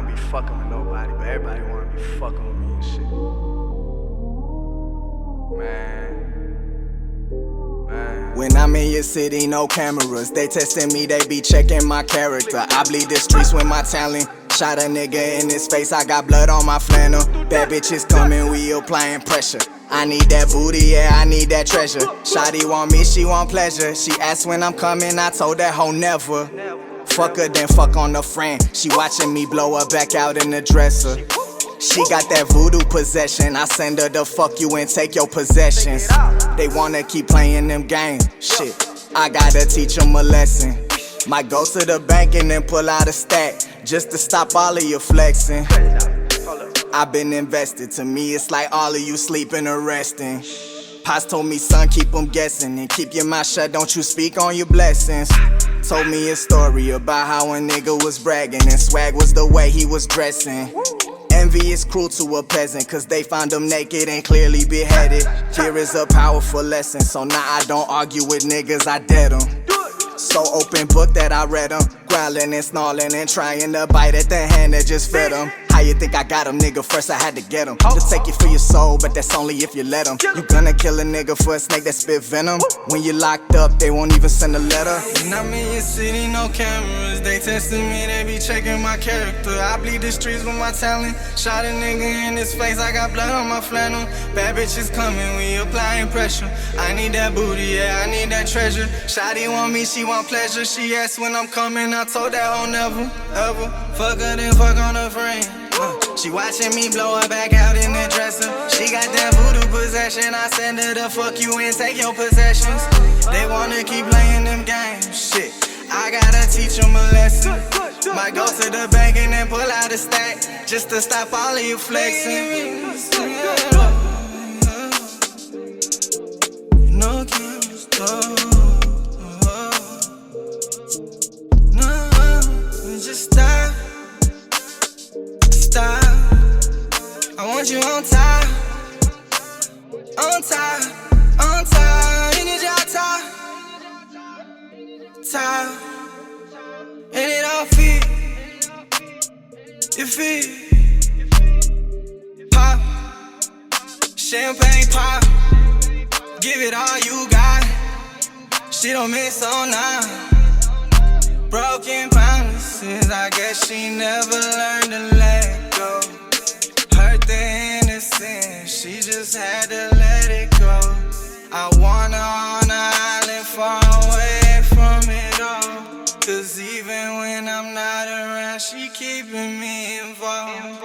be fucking with nobody, but everybody wanna be fucking with me and shit. Man. When I'm in your city, no cameras. They testing me, they be checking my character. I bleed the streets with my talent. Shot a nigga in his face, I got blood on my flannel. Bad bitches coming, we applying pressure. I need that booty, yeah, I need that treasure. Shawty want me, she want pleasure. She asked when I'm coming, I told that hoe never. Fuck her, then fuck on her friend. She watching me blow her back out in the dresser. She got that voodoo possession. I send her to fuck you and take your possessions. They wanna keep playing them games. Shit, I gotta teach them a lesson. Might go to the bank and then pull out a stack just to stop all of your flexing. I've been invested. To me, it's like all of you sleeping or resting. Pops told me, son, keep them guessing and keep your mouth shut, don't you speak on your blessings. Told me a story about how a nigga was bragging and swag was the way he was dressing. Envy is cruel to a peasant, cause they found him naked and clearly beheaded. Here is a powerful lesson, so now I don't argue with niggas, I dead them. So open book that I read them, growling and snarling and trying to bite at the hand that just fed them. How you think I got him, nigga? First I had to get him. To take it for your soul, but that's only if you let him. You gonna kill a nigga for a snake that spit venom? When you locked up, they won't even send a letter. When I'm in your city, no cameras. They testing me, they be checking my character. I bleed the streets with my talent. Shot a nigga in his face, I got blood on my flannel. Bad bitches coming, we applying pressure. I need that booty, yeah, I need that treasure. Shawty want me, she want pleasure. She asked when I'm coming, I told that hoe never, ever. Fuck her, then fuck on her friend. She watching me blow her back out in the dresser. She got that voodoo possession. I send her to fuck you and take your possessions. They wanna keep playing them games. Shit, I gotta teach them a lesson. Might go to the bank and then pull out a stack just to stop all of you flexing. No cameras, no, just stop. I want you on top, on top, on top. You need your top, top. And it all fit, your feet. Pop, champagne pop. Give it all you got. She don't miss on none. Broken promises, I guess she never learned to let go. Hurt the innocence, she just had to let it go. I want her on an island far away from it all. Cause even when I'm not around, she keeping me involved.